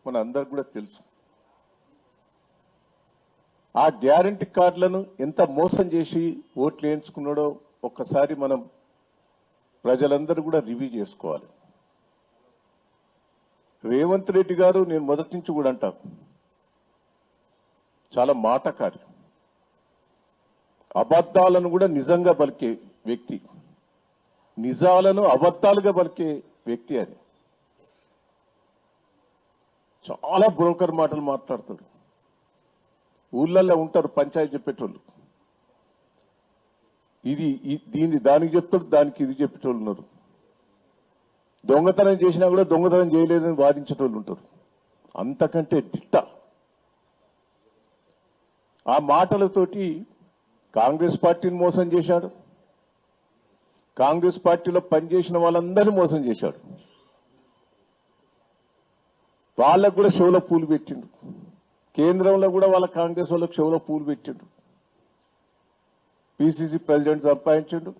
మన అందరికి కూడా తెలుసు. ఆ గ్యారంటీ కార్డులను ఎంత మోసం చేసి ఓట్లు వేయించుకున్నాడో ఒక్కసారి మనం ప్రజలందరూ కూడా రివ్యూ చేసుకోవాలి. రేవంత్ రెడ్డి గారు నేను మొదటి నుంచి కూడా అంటాను, చాలా మాటకారి, అబద్ధాలను కూడా నిజంగా పలికే వ్యక్తి, నిజాలను అబద్ధాలుగా పలికే వ్యక్తి అని. చాలా బ్రోకర్ మాటలు మాట్లాడతాడు. ఊళ్ళల్లో ఉంటారు పంచాయతీ చెప్పేటోళ్ళు, ఇది దానికి చెప్తాడు, దానికి ఇది చెప్పేటోళ్ళు ఉన్నారు. దొంగతనం చేసినా కూడా దొంగతనం చేయలేదని వాదించేటోళ్ళు ఉంటారు. అంతకంటే దిట్ట. ఆ మాటలతోటి కాంగ్రెస్ పార్టీని మోసం చేశాడు, కాంగ్రెస్ పార్టీలో పనిచేసిన వాళ్ళందరినీ మోసం చేశాడు. వాళ్ళకు కూడా షోలో పూలు పెట్టిండు, కేంద్రంలో కూడా వాళ్ళ కాంగ్రెస్ వాళ్ళకు షోలో పూలు పెట్టిండు. పిసిసి ప్రెసిడెంట్ సంపాదించిండు,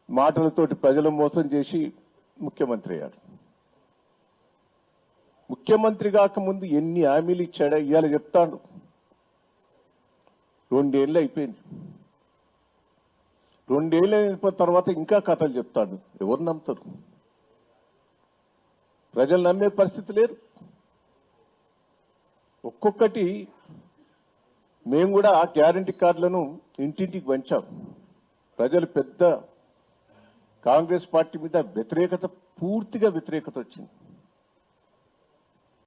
మాటలతోటి ప్రజలు మోసం చేసి ముఖ్యమంత్రి అయ్యాడు. ముఖ్యమంత్రి కాకముందు ఎన్ని హామీలు ఇచ్చాడో ఇవాళ చెప్తాడు. 2 ఏళ్ళు అయిపోయింది. 2 ఏళ్ళు అయిన తర్వాత ఇంకా కథలు చెప్తాడు. ఎవరు నమ్ముతారు? ప్రజలు నమ్మే పరిస్థితి లేదు. ఒక్కొక్కటి మేము కూడా ఆ గ్యారంటీ కార్డులను ఇంటింటికి పంచాం. ప్రజలు పెద్ద కాంగ్రెస్ పార్టీ మీద వ్యతిరేకత, పూర్తిగా వ్యతిరేకత వచ్చింది.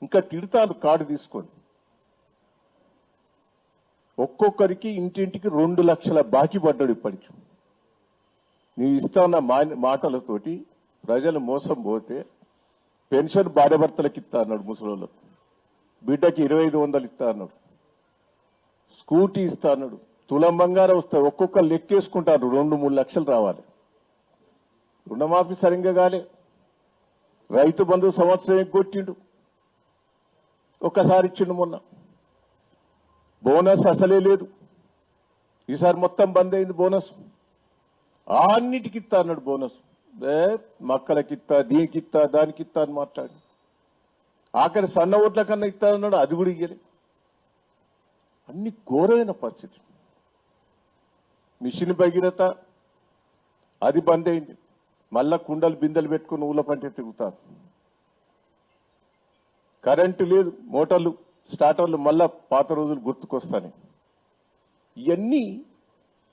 ఇంకా తిడతారు కార్డు తీసుకొని. ఒక్కొక్కరికి ఇంటింటికి 2 లక్షల బాకీ పడ్డాడు. ఇప్పటికి నీవు ఇస్తాన్న మాటలతోటి ప్రజలు మోసం పోతే పెన్షన్ భార్యాభర్తలకు ఇస్తా అన్నాడు, ముసలోళ్ళకు బిడ్డకి 2500 ఇస్తా అన్నాడు, స్కూటీ ఇస్తా అన్నాడు, తులం బంగారం వస్తాయి. ఒక్కొక్కరు లెక్కేసుకుంటారు 2-3 లక్షలు రావాలి. రుణమాఫీ సరిగ్గా కాలే. రైతు బంధు సంవత్సరం ఎగ్గొట్టిండు, ఒక్కసారి ఇచ్చిండు. మొన్న బోనస్ అసలే లేదు, ఈసారి మొత్తం బంద్ అయింది బోనస్. అన్నిటికి ఇస్తా అన్నాడు బోనస్. మక్కలకి ఇస్తా, దీనికి ఇస్తా, దానికి ఇస్తా అని మాట్లాడి ఆఖరి సన్న ఓట్ల కన్నా ఇస్తా అన్నాడు, అది కూడా ఇయ్యలే. అన్ని ఘోరమైన పరిస్థితి. మిషన్ భగీరథ అది బంద్ అయింది. మళ్ళా కుండలు బిందెలు పెట్టుకుని ఊళ్ళ పంటే తిరుగుతారు. కరెంటు లేదు, మోటార్లు స్టార్టర్లు మళ్ళా పాత రోజులు గుర్తుకొస్తాయి. ఇవన్నీ